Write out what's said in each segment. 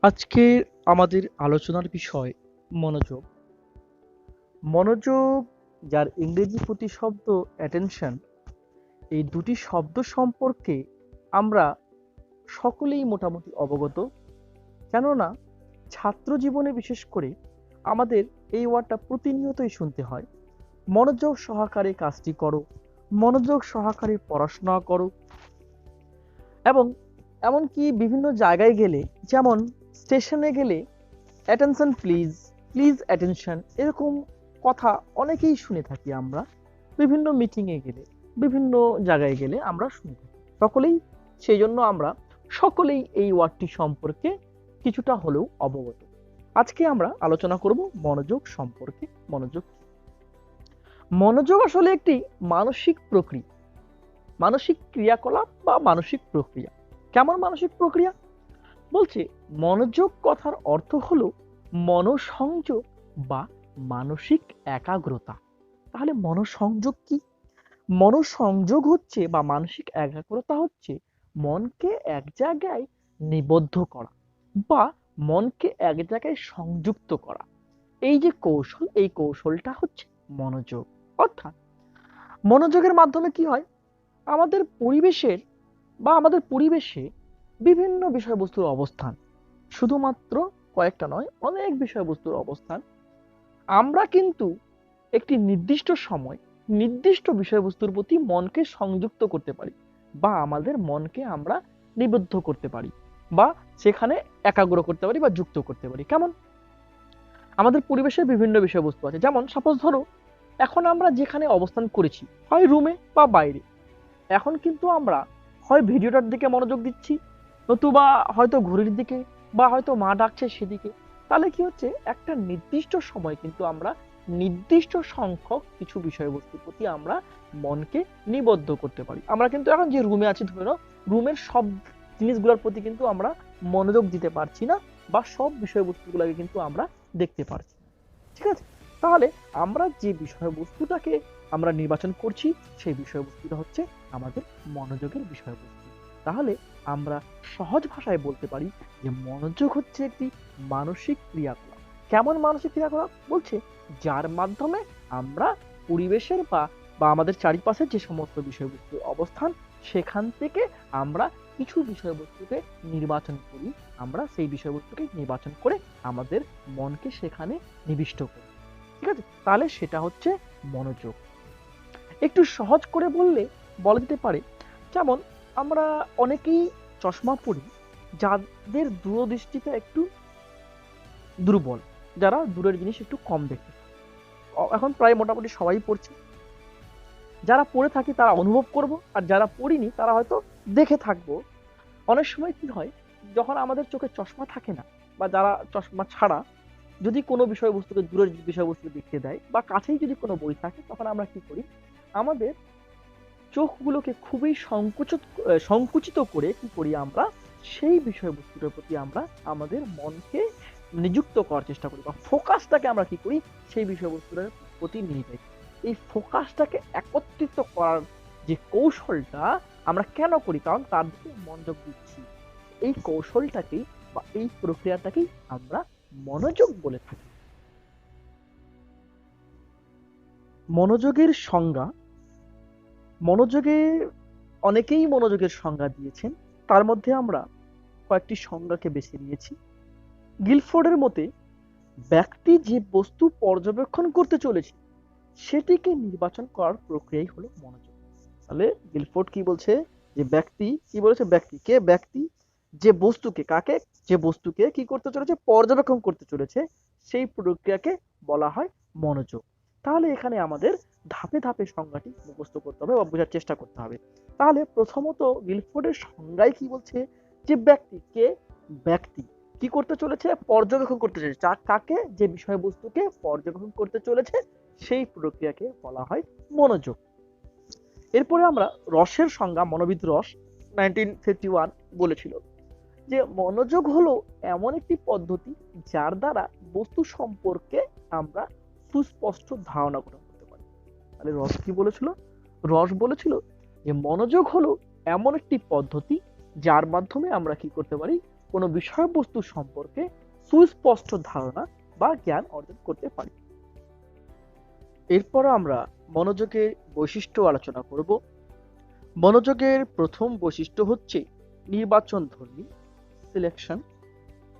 আজকে আমাদের আলোচনার বিষয় মনোযোগ। মনোযোগ, যার ইংরেজি প্রতিশব্দ অ্যাটেনশন, এই দুটি শব্দ সম্পর্কে আমরা সকলেই মোটামুটি অবগত। কেননা ছাত্র জীবনে বিশেষ করে আমাদের এই ওয়ার্ডটা প্রতিনিয়তই শুনতে হয়। মনোযোগ সহকারে কাজটি করো, মনোযোগ সহকারে পড়াশোনা করো। এবং এমনকি বিভিন্ন জায়গায় গেলে, যেমন স্টেশনে গেলে অ্যাটেনশন প্লিজ, প্লিজ অ্যাটেনশন, এরকম কথা অনেকেই শুনে থাকি আমরা। বিভিন্ন মিটিংয়ে গেলে, বিভিন্ন জায়গায় গেলে আমরা শুনে থাকি সকলেই। সেই জন্য আমরা সকলেই এই ওয়ার্ডটি সম্পর্কে কিছুটা হলেও অবগত। আজকে আমরা আলোচনা করব মনোযোগ সম্পর্কে। মনোযোগ মনোযোগ আসলে একটি মানসিক প্রক্রিয়া, মানসিক ক্রিয়াকলাপ বা মানসিক প্রক্রিয়া। কেমন মানসিক প্রক্রিয়া? বলছে মনোযোগ কথার অর্থ হলো মনোসংযোগ বা মানসিক একাগ্রতা। তাহলে মনোসংযোগ কি? মনোসংযোগ হচ্ছে বা মানসিক একাগ্রতা হচ্ছে মনকে এক জায়গায় নিবদ্ধ করা বা মনকে এক জায়গায় সংযুক্ত করা। এই যে কৌশল, এই কৌশলটা হচ্ছে মনোযোগ। অর্থাৎ মনোযোগের মাধ্যমে কি হয়, আমাদের পরিবেশের বা আমাদের পরিবেশে বিভিন্ন বিষয়বস্তুর অবস্থান, শুধুমাত্র কয়েকটা নয়, অনেক বিষয়বস্তুর অবস্থান, আমরা কিন্তু একটি নির্দিষ্ট সময় নির্দিষ্ট বিষয়বস্তুর প্রতি মনকে সংযুক্ত করতে পারি বা আমাদের মনকে আমরা নিবদ্ধ করতে পারি বা সেখানে একাগ্র করতে পারি বা যুক্ত করতে পারি। কেমন? আমাদের পরিবেশে বিভিন্ন বিষয়বস্তু আছে, যেমন সাপোজ ধরো এখন আমরা যেখানে অবস্থান করেছি, হয় রুমে বা বাইরে, এখন কিন্তু আমরা হয় ভিডিওটার দিকে মনোযোগ দিচ্ছি, নতুবা হয়তো ঘড়ির দিকে, বা হয়তো মা ডাকছে সেদিকে। তাহলে কি হচ্ছে, একটা নির্দিষ্ট সময় কিন্তু আমরা নির্দিষ্ট সংখ্যক কিছু বিষয়বস্তুর প্রতি আমরা মনকে নিবদ্ধ করতে পারি। আমরা কিন্তু এখন যে রুমে আছি, ধরে নাও রুমের সব জিনিসগুলোর প্রতি কিন্তু আমরা মনোযোগ দিতে পারছি না বা সব বিষয়বস্তুগুলোকে কিন্তু আমরা দেখতে পারছি না। ঠিক আছে? তাহলে আমরা যে বিষয়বস্তুটাকে আমরা নির্বাচন করছি, সেই বিষয়বস্তুটা হচ্ছে আমাদের মনোযোগের বিষয়বস্তু। তাহলে আমরা সহজ ভাষায় বলতে পারি যে মনোযোগ হচ্ছে একটি মানসিক ক্রিয়াকলাপ। কেমন মানসিক ক্রিয়াকলাপ? বলছে যার মাধ্যমে আমরা পরিবেশের বা আমাদের চারিপাশের যে সমস্ত বিষয়বস্তুর অবস্থান, সেখান থেকে আমরা কিছু বিষয়বস্তুকে নির্বাচন করি, আমরা সেই বিষয়বস্তুকে নির্বাচন করে আমাদের মনকে সেখানে নিবিষ্ট করি। ঠিক আছে? তাহলে সেটা হচ্ছে মনোযোগ। একটু সহজ করে বললে বলা যেতে পারে, যেমন আমরা অনেকেই চশমা পরি যাদের দূরদৃষ্টিটা একটু দুর্বল, যারা দূরের জিনিস একটু কম দেখতে পায়। এখন প্রায় মোটামুটি সবাই পড়ছে। যারা পড়ে থাকি তারা অনুভব করব, আর যারা পড়িনি তারা হয়তো দেখে থাকবো। অনেক সময় কি হয়, যখন আমাদের চোখে চশমা থাকে না বা যারা চশমা ছাড়া যদি কোনো বিষয়বস্তুকে, দূরের বিষয়বস্তু দেখিয়ে দেয় বা কাছেই যদি কোনো বই থাকে, তখন আমরা কি করি, আমাদের চোখগুলোকে খুবই সংকুচিত করে কি করি, আমরা সেই বিষয়বস্তুটার প্রতি আমরা আমাদের মনকে নিযুক্ত করার চেষ্টা করি বা ফোকাসটাকে আমরা কি করি, সেই বিষয়বস্তুটার প্রতি নিয়ে যাই। এই ফোকাসটাকে একত্রিত করার যে কৌশলটা আমরা কেন করি, কারণ তার দিকে মনোযোগ দিচ্ছি। এই কৌশলটাকেই বা এই প্রক্রিয়াটাকেই আমরা মনোযোগ বলে থাকি। মনোযোগের সংজ্ঞা, মনোযোগে অনেকেই মনোযোগের সংজ্ঞা দিয়েছেন, তার মধ্যে আমরা কয়েকটি সংজ্ঞাকে বেছে নিয়েছি। গিলফোর্ডের মতে ব্যক্তি যে বস্তু পর্যবেক্ষণ করতে চলেছে সেটিকে নির্বাচন করার প্রক্রিয়াই হলো মনোযোগ। তাহলে গিলফোর্ড কি বলছে, যে ব্যক্তি কি বলেছে, ব্যক্তি কে, ব্যক্তি যে বস্তুকে, কাকে, যে বস্তুকে কি করতে চলেছে, পর্যবেক্ষণ করতে চলেছে, সেই প্রক্রিয়াকে বলা হয় মনোযোগ। তাহলে এখানে আমাদের ধাপে ধাপে সংজ্ঞাটি মুখস্থ করতে হবে বা বোঝার চেষ্টা করতে হবে। তাহলে প্রথমত গিলফোর্ডের সংজ্ঞায় কি বলছে, যে ব্যক্তি কে, ব্যক্তি কি করতে চলেছে, পর্যবেক্ষণ করতে চলেছে, কাকে, যে বিষয়বস্তুকে পর্যবেক্ষণ করতে চলেছে, সেই প্রক্রিয়াকে বলা হয় মনোযোগ। এরপরে আমরা রসের সংজ্ঞা, মনোবিদ রস 1951 বলেছিল যে মনোযোগ হলো এমন একটি পদ্ধতি যার দ্বারা বস্তু সম্পর্কে আমরা সুস্পষ্ট ধারণা গ্রহণ করতে পারি। তাহলে রস কি বলেছিল? রস বলেছিল যে মনোযোগ হলো এমন একটি পদ্ধতি যার মাধ্যমে আমরা কি করতে পারি, কোনো বিষয়বস্তু সম্পর্কে সুস্পষ্ট ধারণা বা জ্ঞান অর্জন করতে পারি। এরপর আমরা মনোযোগের বৈশিষ্ট্য আলোচনা করব। মনোযোগের প্রথম বৈশিষ্ট্য হচ্ছে নির্বাচনধর্মী সিলেকশন,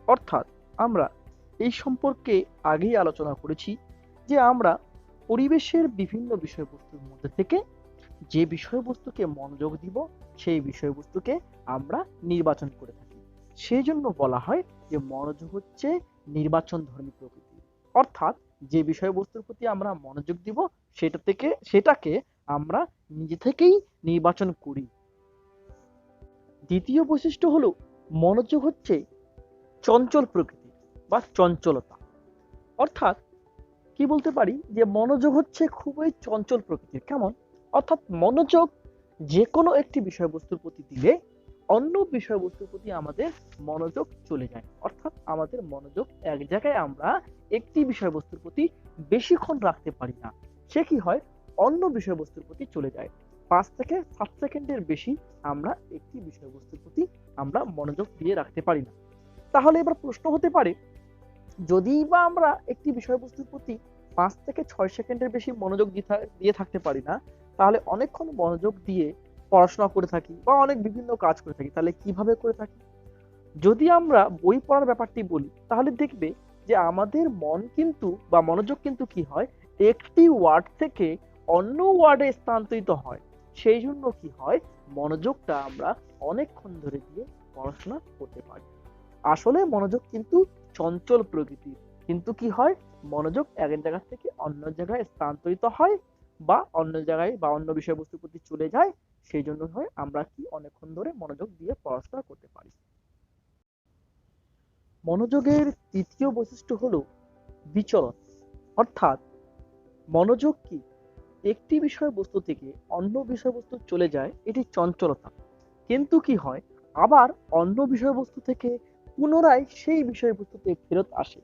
অর্থাৎ আমরা এই সম্পর্কে আগেই আলোচনা করেছি যে আমরা পরিবেশের বিভিন্ন বিষয়বস্তুর মধ্যে থেকে যে বিষয়বস্তুকে মনোযোগ দিব সেই বিষয়বস্তুকে আমরা নির্বাচন করে থাকি। সেই জন্য বলা হয় যে মনোযোগ হচ্ছে নির্বাচনধর্মী প্রকৃতি, অর্থাৎ যে বিষয়বস্তুর প্রতি আমরা মনোযোগ দিব সেটাকে আমরা নিজে থেকেই নির্বাচন করি। দ্বিতীয় বৈশিষ্ট্য হলো মনোযোগ হচ্ছে চঞ্চল প্রকৃতি বা চঞ্চলতা, অর্থাৎ কি বলতে পারি যে মনোযোগ হচ্ছে খুবই চঞ্চল প্রকৃতির। কেমন? অর্থাৎ মনোযোগ যে কোনো একটি বিষয়বস্তুর প্রতি দিলে অন্য বিষয়বস্তুর প্রতি আমাদের মনোযোগ চলে যায়, অর্থাৎ আমাদের মনোযোগ এক জায়গায় আমরা একটি বিষয়বস্তুর প্রতি বেশিক্ষণ রাখতে পারি না। সে কি হয়, অন্য বিষয়বস্তুর প্রতি চলে যায়। 5 থেকে 7 সেকেন্ডের বেশি আমরা একটি বিষয়বস্তুর প্রতি আমরা মনোযোগ দিয়ে রাখতে পারি না। তাহলে এবার প্রশ্ন হতে পারে, যদি বা আমরা একটি বিষয়বস্তুর প্রতি 5 থেকে 6 সেকেন্ডের বেশি মনোযোগ দিয়ে থাকতে পারি না, তাহলে অনেকক্ষণ মনোযোগ দিয়ে পড়াশোনা করে থাকি বা অনেক বিভিন্ন কাজ করে থাকি, তাহলে কিভাবে করে থাকি? যদি আমরা বই পড়ার ব্যাপারটি বলি, তাহলে দেখবে যে আমাদের মন কিন্তু বা মনোযোগ কিন্তু কি হয়, একটি ওয়ার্ড থেকে অন্য ওয়ার্ডে স্থানান্তরিত হয়। সেই জন্য কি হয়, মনোযোগটা আমরা অনেকক্ষণ ধরে দিয়ে পড়াশোনা করতে পারি। আসলে মনোযোগ কিন্তু চঞ্চল প্রকৃতির, কিন্তু কি হয়, মনোযোগ এক জায়গা থেকে অন্য জায়গায় স্থানান্তরিত হয় বা অন্য জায়গায় বা অন্য বিষয়বস্তুর প্রতি চলে যায়। সেই জন্য হয় আমরা কি অনেকক্ষণ ধরে মনোযোগ দিয়ে পড়াশোনা করতে পারি। মনোযোগের তৃতীয় বৈশিষ্ট্য হলো বিচরণ, অর্থাৎ মনোযোগ কি একটি বিষয়বস্তু থেকে অন্য বিষয়বস্তু চলে যায়, এটি চঞ্চলতা। কিন্তু কি হয়, আবার অন্য বিষয়বস্তু থেকে পুনরায় সেই বিষয়বস্তুতে ফেরত আসে।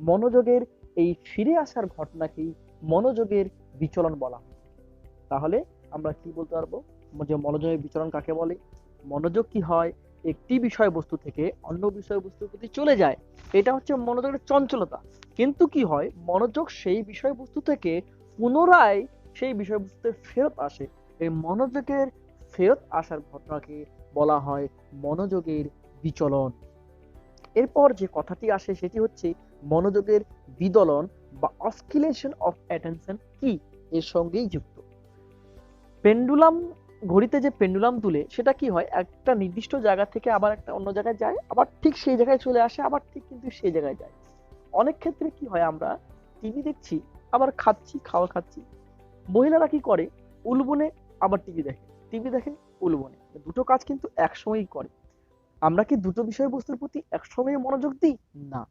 মনোযোগের এই ফিরে আসার ঘটনাকেই মনোযোগের বিচলন বলা হয়। তাহলে আমরা কি বলতে পারবো যে মনোযোগের বিচরণ কাকে বলে? মনোযোগ কি হয়, একটি বিষয়বস্তু থেকে অন্য বিষয়বস্তুর প্রতি চলে যায়, এটা হচ্ছে মনোযোগের চঞ্চলতা। কিন্তু কি হয়, মনোযোগ সেই বিষয়বস্তু থেকে পুনরায় সেই বিষয়বস্তুতে ফেরত আসে। এই মনোযোগের ফেরত আসার ঘটনাকে বলা হয় মনোযোগের বিচলন। এরপর যে কথাটি আসে সেটি হচ্ছে মনোযোগের বিদলন বা অসকিলেশন অফ অ্যাটেনশন। কি এর সঙ্গেই যুক্ত? পেন্ডুলাম, ঘড়িতে যে পেন্ডুলাম দুলে সেটা কি হয়, একটা নির্দিষ্ট জায়গা থেকে আবার একটা অন্য জায়গায় যায়, আবার ঠিক সেই জায়গায় চলে আসে, আবার ঠিক কিন্তু সেই জায়গায় যায়। অনেক ক্ষেত্রে কি হয়, আমরা টিভি দেখছি আবার খাবার খাচ্ছি। মহিলারা কি করে, উলবনে আবার টিভি দেখে উলবনে, দুটো কাজ কিন্তু একসঙ্গেই করে। আমরা কি দুটো বিষয়বস্তুর প্রতি একসঙ্গে মনোযোগ দিই? না।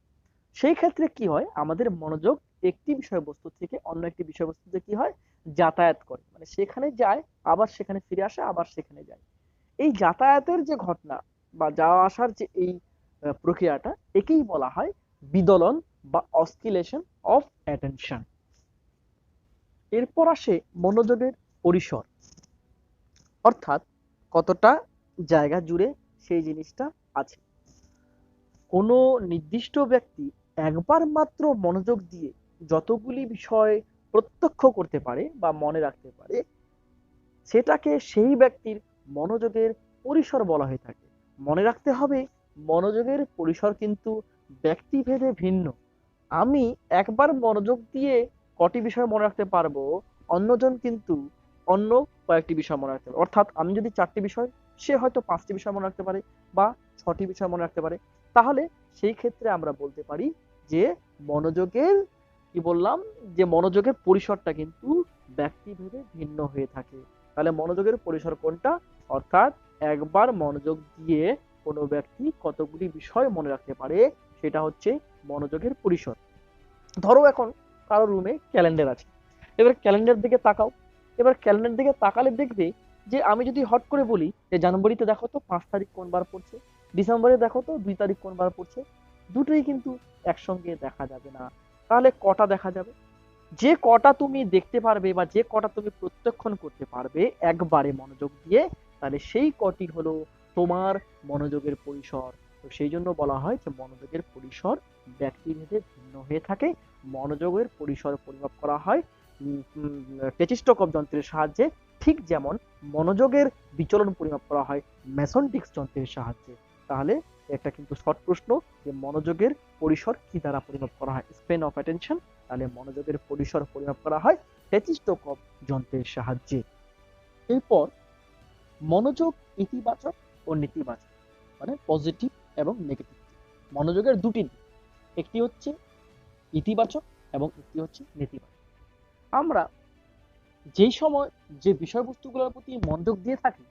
সেই ক্ষেত্রে কি হয়, আমাদের মনোযোগ একটি বিষয়বস্তু থেকে অন্য একটি বিষয়বস্তুতে কি হয়, যাতায়াত করে, মানে সেখানে যায় আবার সেখানে ফিরে আসে আবার সেখানে যায়। এই যাতায়াতের যে ঘটনা বা যাওয়া আসার যে এই প্রক্রিয়াটা, একেই বলা হয় বিদলন বা অসকিলেশন অফ অ্যাটেনশন। এরপর আসে মনোযোগের পরিসর, অর্থাৎ কতটা জায়গা জুড়ে সেই জিনিসটা আছে। কোনো নির্দিষ্ট ব্যক্তি একবার মাত্র মনোযোগ দিয়ে যতগুলি বিষয় প্রত্যক্ষ করতে পারে বা মনে রাখতে পারে, সেটাকে সেই ব্যক্তির মনোযোগের পরিসর বলা হয়ে থাকে। মনে রাখতে হবে, মনোযোগের পরিসর কিন্তু ব্যক্তিভেদে ভিন্ন। আমি একবার মনোযোগ দিয়ে কটি বিষয় মনে রাখতে পারবো, অন্যজন কিন্তু অন্য কয়েকটি বিষয় মনে রাখতে পারে। অর্থাৎ আমি যদি 4টি বিষয়, সে হয়তো 5টি বিষয় মনে রাখতে পারে বা 6টি বিষয় মনে রাখতে পারে। তাহলে সেই ক্ষেত্রে আমরা বলতে পারি যে মনোযোগের, কি বললাম, যে মনোযোগের পরিসরটা কিন্তু ব্যক্তিভেদে ভিন্ন হয়ে থাকে। তাহলে মনোযোগের পরিসর কোনটা? অর্থাৎ একবার মনোযোগ দিয়ে কোনো ব্যক্তি কতগুলি বিষয় মনে রাখতে পারে, সেটা হচ্ছে মনোযোগের পরিসর। ধরো এখন কারো রুমে ক্যালেন্ডার আছে, এবার ক্যালেন্ডার দিকে তাকাও। এবার ক্যালেন্ডার দিকে তাকালে দেখবে যে আমি যদি হট করে বলি যে জানুয়ারিতে দেখো তো 5 তারিখ কোন বার পড়ছে, ডিসেম্বরে দেখো তো 2 তারিখ কোন বার পড়ছে, দুটোই কিন্তু একসঙ্গে দেখা যাবে না। তাহলে কটা দেখা যাবে? যে কটা তুমি দেখতে পারবে বা যে কটা তুমি প্রত্যক্ষণ করতে পারবে একবারে মনোযোগ দিয়ে, তাহলে সেই কটি হলো তোমার মনোযোগের পরিসর। তো সেই জন্য বলা হয় যে মনোযোগের পরিসর ব্যক্তিভেদে ভিন্ন হয়ে থাকে। মনোযোগের পরিসর পরিমাপ করা হয় টেচিস্টোস্কোপ যন্ত্রের সাহায্যে, ঠিক যেমন মনোযোগের বিচলন পরিমাপ করা হয় ম্যাসনটিক্স যন্ত্রের সাহায্যে। তাহলে একটা কিন্তু শর্ট প্রশ্ন যে মনোযোগের পরিসর কি দ্বারা পরিমাপ করা হয়, স্পেন অফ অ্যাটেনশন। তাহলে মনোযোগের পরিসর পরিমাপ করা হয় টেচিস্টোস্কোপ যন্ত্রের সাহায্যে। এরপর মনোযোগ ইতিবাচক ও নেতিবাচক, মানে পজিটিভ এবং নেগেটিভ। মনোযোগের দুটি দিক, একটি হচ্ছে ইতিবাচক এবং একটি হচ্ছে নেতিবাচক। আমরা যেই সময় যে বিষয়বস্তুগুলোর প্রতি মনোযোগ দিয়ে থাকি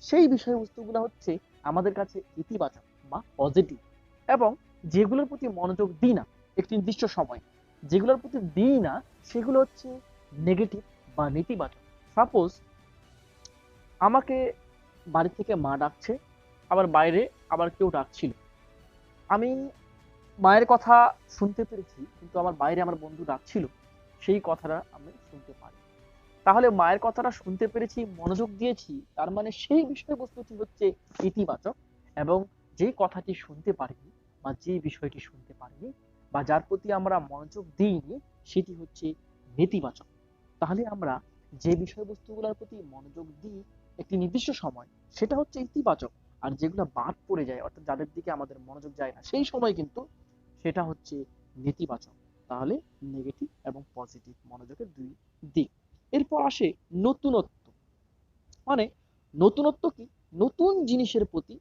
সেই বিষয়বস্তুগুলো হচ্ছে আমাদের কাছে ইতিবাচক বা পজিটিভ, এবং যেগুলোর প্রতি মনোযোগ দিই না একটি নির্দিষ্ট সময়, যেগুলোর প্রতি দিই না সেগুলো হচ্ছে নেগেটিভ বা নেতিবাচক। সাপোজ আমাকে বাড়ি থেকে মা ডাকছে, আবার বাইরে আবার কেউ ডাকছিল, আমি মায়ের কথা শুনতে পেরেছি কিন্তু আমার বাইরে আমার বন্ধু ডাকছিল, সেই কথাটা আমি শুনতে পারি। তাহলে মায়ের কথাটা শুনতে পেরেছি, মনোযোগ দিয়েছি, তার মানে সেই বিষয়বস্তুটি হচ্ছে ইতিবাচক, এবং যে কথাটি শুনতে পারিনি বা যে বিষয়টি শুনতে পারিনি বা যার প্রতি আমরা মনোযোগ দিইনি সেটি হচ্ছে নেতিবাচক। তাহলে আমরা যে বিষয়বস্তুগুলোর প্রতি মনোযোগ দিই একটি নির্দিষ্ট সময় সেটা হচ্ছে ইতিবাচক, আর যেগুলো বাদ পড়ে যায় অর্থাৎ যাদের দিকে আমাদের মনোযোগ যায় না সেই সময় কিন্তু সেটা হচ্ছে নেতিবাচক। তাহলে নেগেটিভ এবং পজিটিভ মনোযোগের দুই দিক। এরপর আসে নতুনত্ব। মানে নতুনত্ব কি, নতুন জিনিসের প্রতি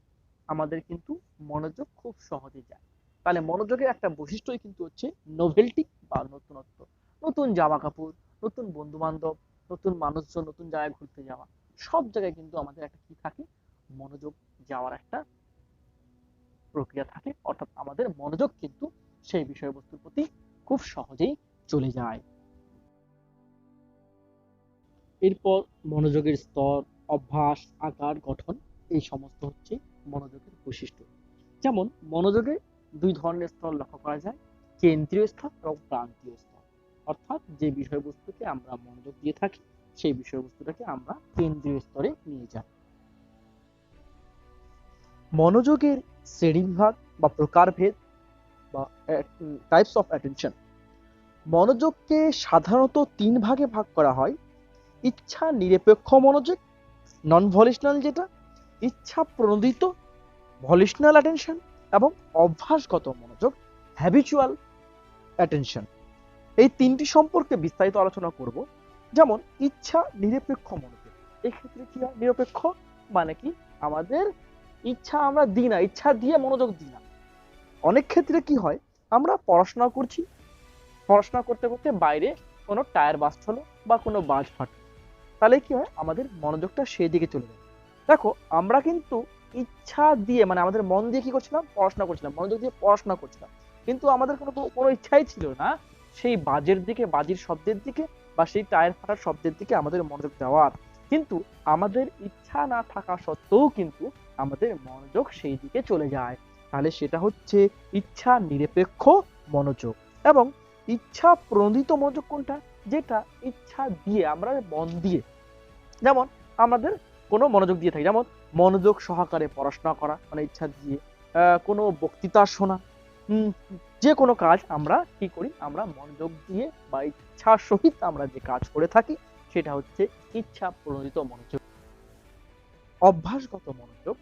আমাদের কিন্তু মনোযোগ খুব সহজে যায়। তাহলে মনোযোগের একটা বৈশিষ্ট্যই কিন্তু হচ্ছে নোভেলটি বা নতুনত্ব। নতুন জামা কাপড়, নতুন বন্ধু বান্ধব, নতুন মানুষজন, নতুন জায়গায় ঘুরতে যাওয়া, সব জায়গায় কিন্তু আমাদের একটা কি থাকে, মনোযোগ যাওয়ার একটা প্রক্রিয়া থাকে, অর্থাৎ আমাদের মনোযোগ কিন্তু সেই বিষয়বস্তুর প্রতি খুব সহজেই চলে যায়। এরপর মনোযোগের স্তর, অভ্যাস, আকার, গঠন, এই সমস্ত হচ্ছে মনোযোগের বৈশিষ্ট্য। যেমন মনোযোগে দুই ধরনের স্তর লক্ষ্য করা যায়, কেন্দ্রীয় স্তর এবং প্রান্তীয় স্তর। অর্থাৎ যে বিষয়বস্তুকে আমরা মনোযোগ দিয়ে থাকি সেই বিষয়বস্তুটাকে আমরা কেন্দ্রীয় স্তরে নিয়ে যাই। মনোযোগের শ্রেণীবিভাগ বা প্রকারভেদ বা টাইপস অফ অ্যাটেনশন। মনোযোগকে সাধারণত তিন ভাগে ভাগ করা হয়: ইচ্ছা নিরপেক্ষ মনোযোগ, নন ভলিশনাল যেটা, ইচ্ছা প্রণোদিত ভলিশনাল অ্যাটেনশন, এবং অভ্যাসগত মনোযোগ হ্যাবিচুয়াল অ্যাটেনশন। এই তিনটি সম্পর্কে বিস্তারিত আলোচনা করব। যেমন ইচ্ছা নিরপেক্ষ মনোযোগ, এক্ষেত্রে কি হয়, নিরপেক্ষ মানে কি, আমাদের ইচ্ছা আমরা দিই না, ইচ্ছা দিয়ে মনোযোগ দিই না। অনেক ক্ষেত্রে কি হয়, আমরা পড়াশোনা করছি, পড়াশোনা করতে করতে বাইরে কোনো টায়ার বাস্ট হলো বা কোনো বাজ ফাটলো, তাহলে কি হয়, আমাদের মনোযোগটা সেই দিকে চলে যায়। দেখো আমরা কিন্তু ইচ্ছা দিয়ে মানে আমাদের মন দিয়ে কি করছিলাম, পড়াশোনা করছিলাম, মনোযোগ দিয়ে পড়াশোনা করছিলাম, কিন্তু আমাদের কোনো ইচ্ছাই ছিল না সেই বাজের দিকে, বাজির শব্দের দিকে বা সেই টায়ার ফাটার শব্দের দিকে আমাদের মনোযোগ দেওয়ার। কিন্তু আমাদের ইচ্ছা না থাকা সত্ত্বেও কিন্তু আমাদের মনোযোগ সেই দিকে চলে যায়। তাহলে সেটা হচ্ছে ইচ্ছা নিরপেক্ষ মনোযোগ। এবং ইচ্ছা প্রণোদিত মনোযোগ কোনটা, যেটা ইচ্ছা দিয়ে আমরা মন দিয়ে, যেমন আমাদের কোনো মনোযোগ দিয়ে থাকি, যেমন মনোযোগ সহকারে পড়াশোনা করা মানে ইচ্ছা দিয়ে, কোনো বক্তৃতা শোনা, যে কোনো কাজ আমরা কি করি, আমরা মনোযোগ দিয়ে বা ইচ্ছার সহিত আমরা যে কাজ করে থাকি সেটা হচ্ছে ইচ্ছা প্রণোদিত মনোযোগ। অভ্যাসগত মনোযোগ,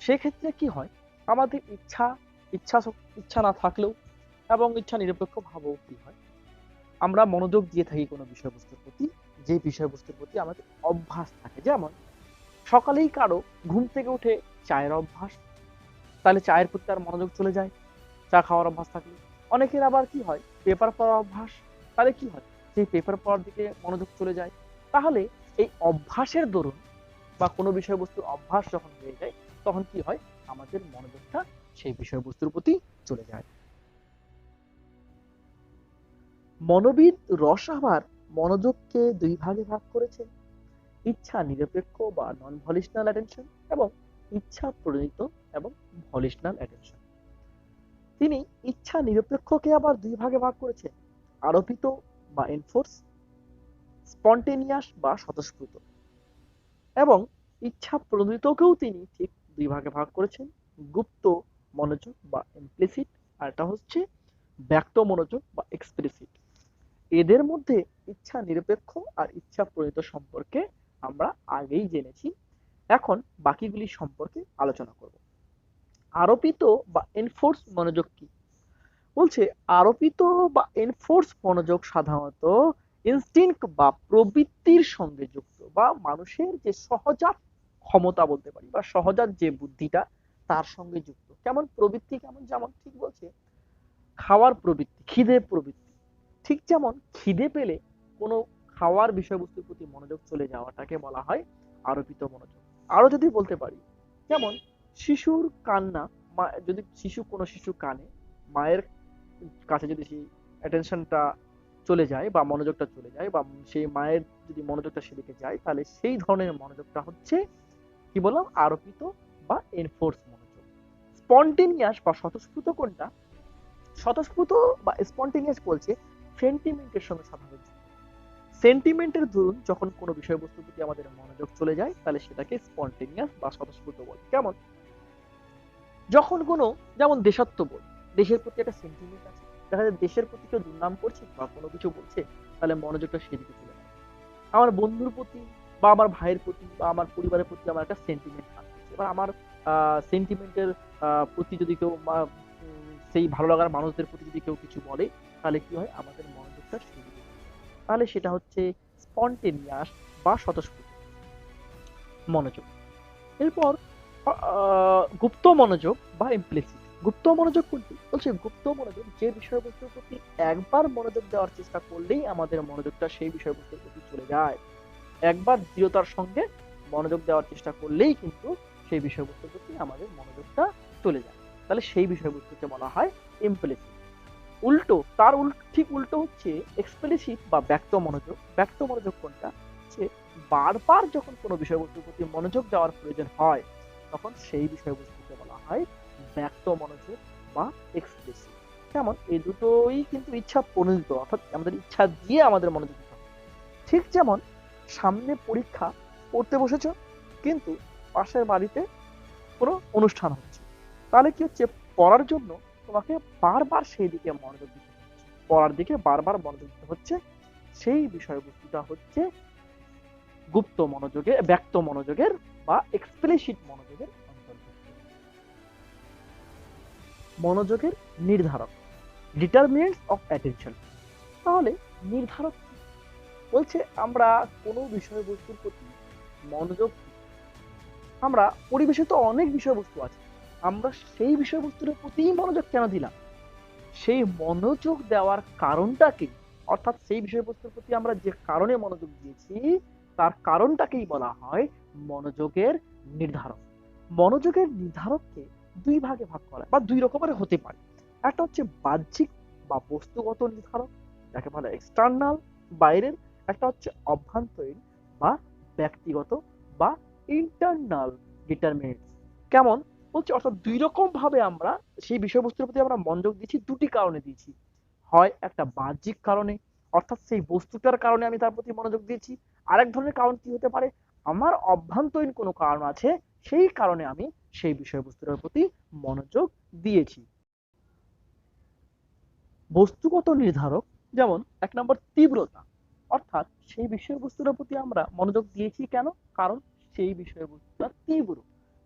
সেক্ষেত্রে কি হয়, আমাদের ইচ্ছা না থাকলেও এবং ইচ্ছা নিরপেক্ষ ভাবেও কি হয়, আমরা মনোযোগ দিয়ে থাকি কোনো বিষয়বস্তুর প্রতি, যে বিষয়বস্তুর প্রতি আমাদের অভ্যাস থাকে। যেমন সকালেই কারো ঘুম থেকে উঠে চায়ের অভ্যাস, তাহলে চায়ের প্রতি তার মনোযোগ চলে যায়, চা খাওয়ার অভ্যাস থাকলে। অনেকের আবার কি হয়, পেপার পড়ার অভ্যাস, তাহলে কি হয়, সেই পেপার পড়ার দিকে মনোযোগ চলে যায়। তাহলে এই অভ্যাসের দরুন বা কোনো বিষয়বস্তুর অভ্যাস যখন হয়ে যায় তখন কি হয়, আমাদের মনোযোগটা সেই বিষয়বস্তুর প্রতি চলে যায়। মনোবিদ রস আবার মনোযোগকে দুই ভাগে ভাগ করেছেন: ইচ্ছা নিরপেক্ষ বা নন ভলিশনাল অ্যাটেনশন এবং ইচ্ছা প্রণীত এবং ভলিশনাল অ্যাটেনশন। তিনি ইচ্ছা নিরপেক্ষকে আবার দুই ভাগে ভাগ করেছেন: আরোপিত বা এনফোর্স, স্পন্টেনিয়াস বা স্বতঃস্ফূর্ত। এবং ইচ্ছা প্রণীতকেও তিনি ঠিক দুই ভাগে ভাগ করেছেন: গুপ্ত মনোযোগ বা ইমপ্লিসিট, আর এটা হচ্ছে ব্যক্ত মনোযোগ বা এক্সপ্লিসিট। এদের মধ্যে ইচ্ছা নিরপেক্ষ আর ইচ্ছা প্রণীত সম্পর্কে আমরা আগেই জেনেছি। এখন বাকিগুলি সম্পর্কে আলোচনা করব। আরোপিত বা এনফোর্স মনোযোগ কি? বলছে আরোপিত বা এনফোর্স মনোযোগ সাধারণত ইনস্টিংক্ট বা প্রবৃত্তির সঙ্গে যুক্ত, বা মানুষের যে সহজাত ক্ষমতা বলতে পারি বা সহজাত যে বুদ্ধিটা তার সঙ্গে যুক্ত। কেমন প্রবৃত্তি? কেমন? যেমন ঠিক বলছে খাওয়ার প্রবৃত্তি, খিদে প্রবৃত্তি। ঠিক যেমন খিদে পেলে কোনো খাওয়ার বিষয়বস্তুর প্রতি মনোযোগ চলে যাওয়াটাকে বলা হয় আরোপিত মনোযোগ। আরো যদি বলতে পারি, যেমন শিশুর কান্না, যদি কোনো শিশু কানে, মায়ের কাছে যদি সেই অ্যাটেনশনটা চলে যায় বা মনোযোগটা চলে যায়, বা সেই মায়ের যদি মনোযোগটা সেদিকে যায়, তাহলে সেই ধরনের মনোযোগটা হচ্ছে কি বললাম, আরোপিত বা এনফোর্স মনোযোগ। স্পন্টেনিয়াস বা স্বতঃস্ফূর্ত কোনটা? স্বতঃস্ফূর্ত বা স্পন্টেনিয়াস বলছে সেন্টিমেন্টের সঙ্গে সাধারণত। সেন্টিমেন্টের ধরুন যখন কোনো বিষয়বস্তুর প্রতি আমাদের মনোযোগ চলে যায়, তাহলে সেটাকে স্পন্টেনিয়াস বা স্বতঃস্ফূর্ত বলে। কেমন? যখন কোনো, যেমন দেশাত্মবোধ, দেশের প্রতি একটা সেন্টিমেন্ট আছে, দেখা যায় দেশের প্রতি কেউ দুর্নাম করছে বা কোনো কিছু বলছে, তাহলে মনোযোগটা সেদিকে চলে যায়। আমার বন্ধুর প্রতি বা আমার ভাইয়ের প্রতি বা আমার পরিবারের প্রতি আমার একটা সেন্টিমেন্ট আছে, এবার আমার সেন্টিমেন্টের প্রতি যদি কেউ সেই ভালো লাগার মানুষদের প্রতি যদি কেউ কিছু বলে, তাহলে কি হয়, আমাদের মনোযোগটা সেদিকে চলে যায়। তাহলে সেটা হচ্ছে স্পন্টেনিয়াস বা স্বতঃস্ফূর্ত মনোযোগ। এরপর গুপ্ত মনোযোগ বা ইমপ্লিসিট। গুপ্ত মনোযোগ কোনটি? বলছে গুপ্ত মনোযোগ যে বিষয়বস্তুর প্রতি একবার মনোযোগ দেওয়ার চেষ্টা করলেই আমাদের মনোযোগটা সেই বিষয়বস্তুর প্রতি চলে যায়। একবার দৃঢ়তার সঙ্গে মনোযোগ দেওয়ার চেষ্টা করলেই কিন্তু সেই বিষয়বস্তুর প্রতি আমাদের মনোযোগটা চলে যায়। তাহলে সেই বিষয়বস্তুকে বলা হয় ইমপ্লিসিট। উল্টো, তার ঠিক উল্টো হচ্ছে এক্সপ্লিসিট বা ব্যক্ত মনোযোগ। ব্যক্ত মনোযোগ কোনটা? হচ্ছে বারবার যখন কোনো বিষয়বস্তুর প্রতি মনোযোগ দেওয়ার প্রয়োজন হয়, তখন সেই বিষয়বস্তুকে বলা হয় ব্যক্ত মনোযোগ বা এক্সপ্লিসিট। যেমন এই দুটোই কিন্তু ইচ্ছা প্রণোদিত, অর্থাৎ আমাদের ইচ্ছা দিয়ে আমাদের মনোযোগ দিতে হবে। ঠিক যেমন সামনে পরীক্ষা, পড়তে বসেছ, কিন্তু পাশের বাড়িতে কোনো অনুষ্ঠান হচ্ছে, তাহলে কি হচ্ছে, পড়ার জন্য তোমাকে বারবার সেই দিকে মনোযোগ দিতে হচ্ছে, পড়ার দিকে বারবার মনোযোগ দিতে হচ্ছে। সেই বিষয়বস্তুটা হচ্ছে গুপ্ত মনোযোগে, ব্যক্ত মনোযোগের বা এক্সপ্লিসিট মনোযোগের অন্তর্ভুক্ত। মনোযোগের নির্ধারক, ডিটারমিনেন্টস অফ অ্যাটেনশন। তাহলে নির্ধারক কি? বলছে আমরা কোনো বিষয়বস্তুর প্রতি মনোযোগ, আমরা পরিবেশে তো অনেক বিষয়বস্তু আছে, আমরা সেই বিষয়বস্তুর প্রতি মনোযোগ কেন দিলাম, সেই মনোযোগ দেওয়ার কারণটা কি, অর্থাৎ সেই বিষয়বস্তুর প্রতি আমরা যে কারণে মনোযোগ দিয়েছি তার কারণটাকেই বলা হয় মনোযোগের নির্ধারক। মনোযোগের নির্ধারককে দুই ভাগে ভাগ করা বা দুই রকমের হতে পারে। একটা হচ্ছে বাহ্যিক বা বস্তুগত নির্ধারক, যাকে বলা এক্সটার্নাল, বাইরের। একটা হচ্ছে অভ্যন্তরীণ বা ব্যক্তিগত বা ইন্টারনাল ডিটারমিনেন্টস। কেমন? বলছি অর্থাৎ দুই রকম ভাবে আমরা সেই বিষয়বস্তুর প্রতি আমরা মনোযোগ দিচ্ছি, দুটি কারণে দিয়েছি। হয় একটা বাহ্যিক কারণে, অর্থাৎ সেই বস্তুটার কারণে আমি তার প্রতি মনোযোগ দিয়েছি। আরেক ধরনের কারণ কি হতে পারে, আমার অভ্যন্তরীণ কোনো কারণ আছে, সেই কারণে আমি সেই বিষয়বস্তুটার প্রতি মনোযোগ দিয়েছি। বস্তুগত নির্ধারক, যেমন এক নম্বর তীব্রতা, অর্থাৎ সেই বিষয়বস্তুটার প্রতি আমরা মনোযোগ দিয়েছি কেন, কারণ সেই বিষয়বস্তুটা তীব্র।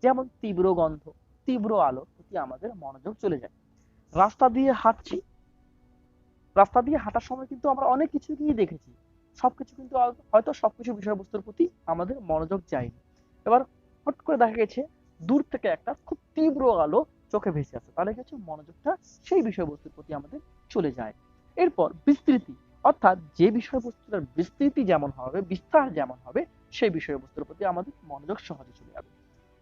যেমন তীব্র গন্ধ, তীব্র আলোর প্রতি আমাদের মনোযোগ চলে যায়। রাস্তা দিয়ে হাঁটছি, রাস্তা দিয়ে হাঁটার সময় কিন্তু আমরা অনেক কিছুকেই দেখেছি, সবকিছু কিন্তু হয়তো সবকিছু বিষয়বস্তুর প্রতি আমাদের মনোযোগ যায়নি। এবার হট করে দেখা গেছে দূর থেকে একটা খুব তীব্র আলো চোখে ভেসে আসে, তাহলে কি হচ্ছে, মনোযোগটা সেই বিষয়বস্তুর প্রতি আমাদের চলে যায়। এরপর বিস্তৃতি, অর্থাৎ যে বিষয়বস্তুটার বিস্তৃতি যেমন হবে, বিস্তার যেমন হবে, সেই বিষয়বস্তুর প্রতি আমাদের মনোযোগ সহজে চলে যাবে।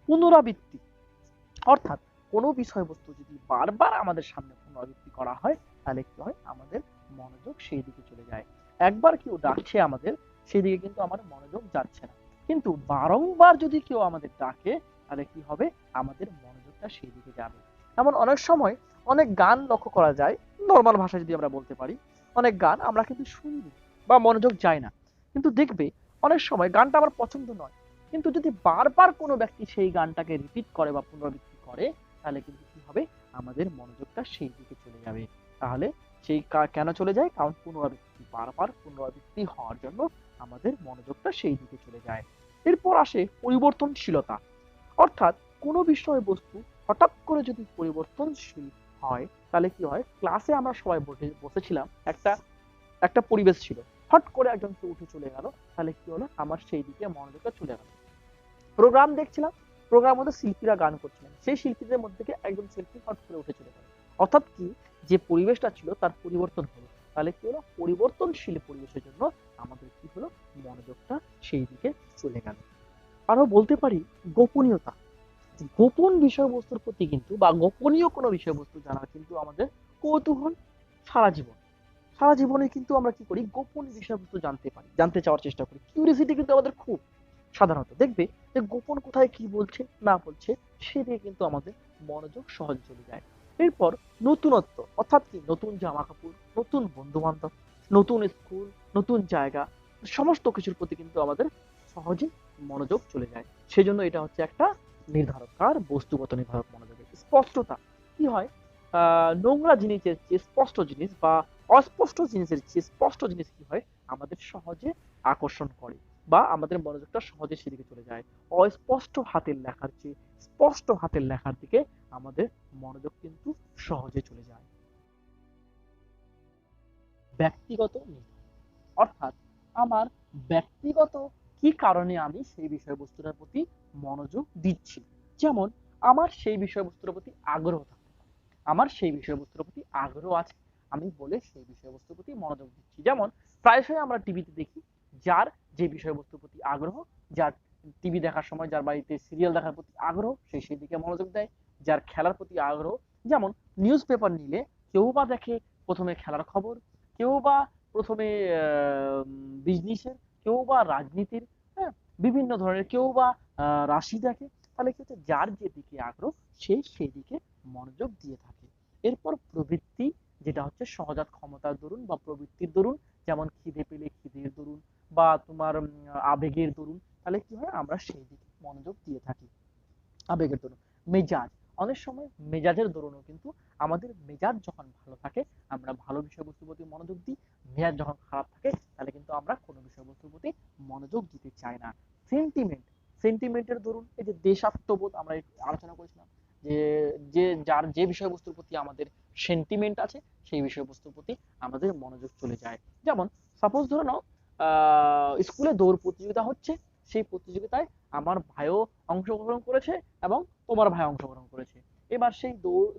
পুনরাবৃত্তি, অর্থাৎ কোনো বিষয়বস্তু যদি বারবার আমাদের সামনে পুনরাবৃত্তি করা হয়, তাহলে কি হয়, আমাদের মনোযোগ সেই দিকে চলে যায়। একবার কেউ ডাকছে আমাদের, সেই দিকে কিন্তু আমার মনোযোগ যাচ্ছে না, কিন্তু বারংবার যদি কেউ আমাদের ডাকে, তাহলে কি হবে, আমাদের মনোযোগটা সেই দিকে যাবে। এমন অনেক সময় অনেক গান লক্ষ্য করা যায়, নর্মাল ভাষায় যদি আমরা বলতে পারি, অনেক গান আমরা কিন্তু শুনি বা মনোযোগ যায় না, কিন্তু দেখবে অনেক সময় গানটা আমার পছন্দ নয়, কিন্তু যদি বারবার কোনো ব্যক্তি সেই গানটাকে রিপিট করে বা পুনরাবৃত্তি করে, তাহলে কিন্তু কি হবে, আমাদের মনোযোগটা সেই দিকে চলে যাবে। তাহলে সেই কেন চলে যায়, কারণ পুনরাবৃত্তি, বারবার পুনরাবৃত্তি হওয়ার জন্য আমাদের মনোযোগটা সেই দিকে চলে যায়। এরপর আসে পরিবর্তনশীলতা, অর্থাৎ কোনো বিষয়বস্তু হঠাৎ করে যদি পরিবর্তনশীল হয়, তাহলে কি হয়, ক্লাসে আমরা সবাই বসেছিলাম, একটা একটা পরিবেশ ছিল, হট করে একজন কেউ উঠে চলে গেল, তাহলে কি হলো, আমার সেই দিকে মনোযোগটা চলে গেল। প্রোগ্রাম দেখছিলাম, প্রোগ্রাম মধ্যে শিল্পীরা গান করছিলেন, সেই শিল্পীদের মধ্যে থেকে একজন শিল্পী হট করে উঠে চলে গেল, অর্থাৎ কি, যে পরিবেশটা ছিল তার পরিবর্তন হলো। তাহলে কি হলো, পরিবর্তনশীল পরিবেশের জন্য আমাদের কি হলো, মনোযোগটা সেই দিকে চলে গেল। আরো বলতে পারি গোপনীয়তা। গোপন বিষয়বস্তুর প্রতি কিন্তু, বা গোপনীয় কোনো বিষয়বস্তু জানার কিন্তু আমাদের কৌতূহল সারা জীবন, সারা জীবনে কিন্তু আমরা কি করি, গোপন বিষয়বস্তু জানতে পারি, জানতে চাওয়ার চেষ্টা করি, কিউরিয়াসিটি কিন্তু আমাদের খুব। সাধারণত দেখবে যে গোপন কোথায় কি বলছে না বলছে, সেদিকে কিন্তু আমাদের মনোযোগ সহজে চলে যায়। এরপর নতুনত্ব, অর্থাৎ কি, নতুন জামা কাপড়, নতুন বন্ধু বান্ধব, নতুন স্কুল, নতুন জায়গা, সমস্ত কিছুর প্রতি কিন্তু আমাদের সহজে মনোযোগ চলে যায়। সেজন্য এটা হচ্ছে একটা নির্ধারক, কার, বস্তুগত নির্ধারক মনোযোগের। স্পষ্টতা কি হয়, নোংরা জিনিসের চেয়ে স্পষ্ট জিনিস, বা অস্পষ্ট জিনিসের চেয়ে স্পষ্ট জিনিস কি হয়, আমাদের সহজে আকর্ষণ করে, বা আমাদের মনোযোগটা সহজে সেদিকে চলে যায়। অস্পষ্ট হাতের লেখার চেয়ে স্পষ্ট হাতের লেখার দিকে আমাদের মনোযোগ কিন্তু সহজে চলে যায়। ব্যক্তিগত নির্ধারণ, অর্থাৎ আমার ব্যক্তিগত কি কারণে আমি সেই বিষয়বস্তুটার প্রতি মনোযোগ দিচ্ছি। যেমন আমার সেই বিষয়বস্তুর প্রতি আগ্রহ থাকতে পারে, আমার সেই বিষয়বস্তুর প্রতি আগ্রহ আছে, আমি বলে সেই বিষয়বস্তুর প্রতি মনোযোগ দিচ্ছি। যেমন প্রায়শই আমরা টিভিতে দেখি, যার যে বিষয়বস্তুর প্রতি আগ্রহ, যার টিভি দেখার সময়, যার বাড়িতে সিরিয়াল দেখার প্রতি আগ্রহ, সে সেই দিকে মনোযোগ দেয়। যার খেলার প্রতি আগ্রহ, যেমন নিউজ পেপার নিলে কেউ বা দেখে প্রথমে খেলার খবর, কেউ বা প্রথমে বিজনেসের, কেউ বা রাজনীতির, হ্যাঁ, বিভিন্ন ধরনের, কেউ বা রাশি দেখে। তাহলে কি হচ্ছে, যার যেদিকে আগ্রহ সেই সেই দিকে মনোযোগ দিয়ে থাকে। এরপর প্রবৃত্তি, যেটা হচ্ছে সহজাত ক্ষমতার দরুন বা প্রবৃত্তির দরুন, যেমন খিদে পেলে খিদের দরুন, বা তোমার আবেগের দরুন, তাহলে কি হয়, আমরা সেই দিকে মনোযোগ দিয়ে থাকি, আবেগের দরুন। মেজাজ, অনেক সময় মেজাজের দরুনও কিন্তু, আমাদের মেজাজ যখন ভালো থাকে আমরা ভালো বিষয়বস্তুর প্রতি মনোযোগ দিই, মেজাজ যখন খারাপ থাকে তাহলে কিন্তু আমরা কোনো বিষয়বস্তুর প্রতি মনোযোগ দিতে চাই না। সেন্টিমেন্ট, সেন্টিমেন্টের দরুন, এই যে দেশাত্মবোধ আমরা আলোচনা করেছিলাম, যে যে যার যে বিষয়বস্তুর প্রতি আমাদের সেন্টিমেন্ট আছে, সেই বিষয়বস্তুর প্রতি আমাদের মনোযোগ চলে যায়। যেমন সাপোজ ধরে নাও, স্কুলে দৌড় প্রতিযোগিতা হচ্ছে, সেই প্রতিযোগিতায় আমার ভাইও অংশগ্রহণ করেছে এবং তোমার ভাই অংশগ্রহণ করেছে। এবার সেই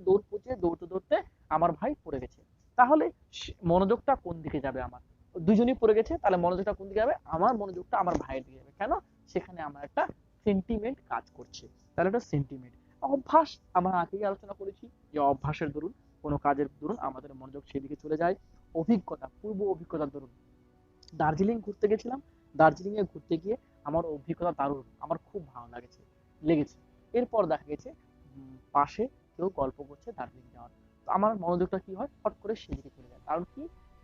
দৌড় প্রতিযোগিতায় দৌড়তে দৌড়তে আমার ভাই পড়ে গেছে, তাহলে মনোযোগটা কোন দিকে যাবে, আমার দুজনই পড়ে গেছে, তাহলে মনোযোগটা কোন দিকে যাবে, আমার মনোযোগটা আমার ভাইয়ের দিকে যাবে। কেন, সেখানে আমার একটা সেন্টিমেন্ট কাজ করছে। তাহলে একটা সেন্টিমেন্ট। অভ্যাস, আমরা আগেই আলোচনা করেছি যে অভ্যাসের দরুন, কোনো কাজের দরুন আমাদের মনোযোগ সেদিকে চলে যায়। অভিজ্ঞতা, পূর্ব অভিজ্ঞতার দরুন, দার্জিলিং ঘুরতে গেছিলাম, দার্জিলিং এ ঘুরতে গিয়ে আমার অভিজ্ঞতা দারুণ, আমার খুব ভালো লেগেছে। এরপর দেখা গেছে পাশে কেউ গল্প করছে দার্জিলিং যাওয়ার, তো আমার মনোযোগটা কি হয়, হট করে সেদিকে চলে যায়। কারণ কি,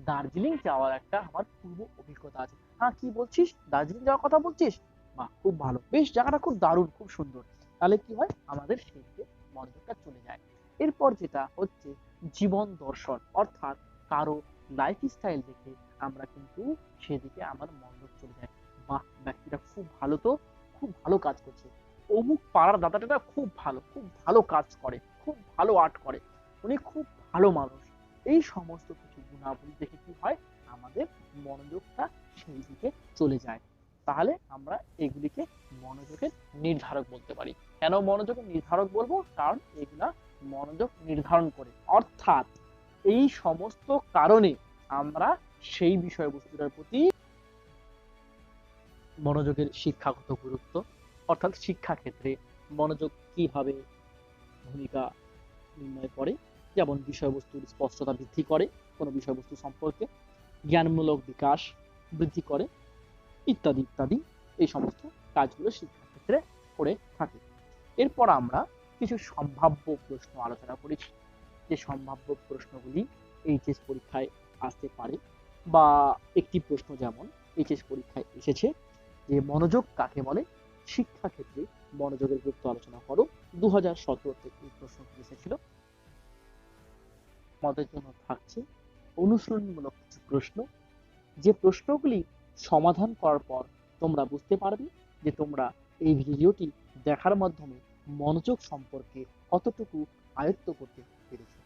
দার্জিলিং যাওয়ার একটা আমার পূর্ব অভিজ্ঞতা আছে। হ্যাঁ, কি বলছিস, দার্জিলিং যাওয়ার কথা বলছিস, বাহ খুব ভালো, বেশ জায়গাটা খুব দারুণ, খুব সুন্দর। তাহলে কি হয়, আমাদের সেদিকে মনোযোগটা চলে যায়। এরপর যেটা হচ্ছে জীবন দর্শন, অর্থাৎ কারো লাইফস্টাইল দেখে আমরা কিন্তু সেদিকে আমার মনোযোগ চলে যায়। বাহ, ব্যক্তিটা খুব ভালো, তো খুব ভালো কাজ করছে, অমুক পাড়ার দাদাটা খুব ভালো, খুব ভালো কাজ করে, খুব ভালো আর্ট করে, উনি খুব ভালো মানুষ। এই সমস্ত কিছু গুণাবলী দেখে কি হয়, আমাদের মনোযোগটা সেই দিকে চলে যায়। তাহলে আমরা এগুলিকে মনোযোগের নির্ধারক বলতে পারি। কেন মনোযোগের নির্ধারক বলবো, কারণ এগুলা মনোযোগ নির্ধারণ করে, অর্থাৎ এই সমস্ত কারণে আমরা সেই বিষয়বস্তুটার প্রতি মনোযোগের শিক্ষাগত গুরুত্ব, অর্থাৎ শিক্ষা ক্ষেত্রে মনোযোগ কিভাবে ভূমিকা নির্ণয় করে, যেমন বিষয়বস্তুর স্পষ্টতা বৃদ্ধি করে, কোনো বিষয়বস্তু সম্পর্কে জ্ঞানমূলক বিকাশ বৃদ্ধি করে, ইত্যাদি ইত্যাদি, এই সমস্ত কাজগুলো শিক্ষা ক্ষেত্রে করে থাকে। এরপর আমরা কিছু সম্ভাব্য প্রশ্ন আলোচনা করেছি, যে সম্ভাব্য প্রশ্নগুলি এইচএস পরীক্ষায় আসতে পারে, বা একটি প্রশ্ন যেমন এইচএস পরীক্ষায় এসেছে, যে মনোযোগ কাকে বলে, শিক্ষা ক্ষেত্রে মনোযোগের গুরুত্ব আলোচনা করো। 2017 থেকে এই প্রশ্নটি এসেছিল। তোমাদের জন্য থাকছে অনুশীলনমূলক কিছু প্রশ্ন, যে প্রশ্নগুলি সমাধান করার পর তোমরা বুঝতে পারবে যে তোমরা এই ভিডিওটি দেখার মাধ্যমে মনোযোগ সম্পর্কে কতটুকু আয়ত্ত করতে পেরেছো।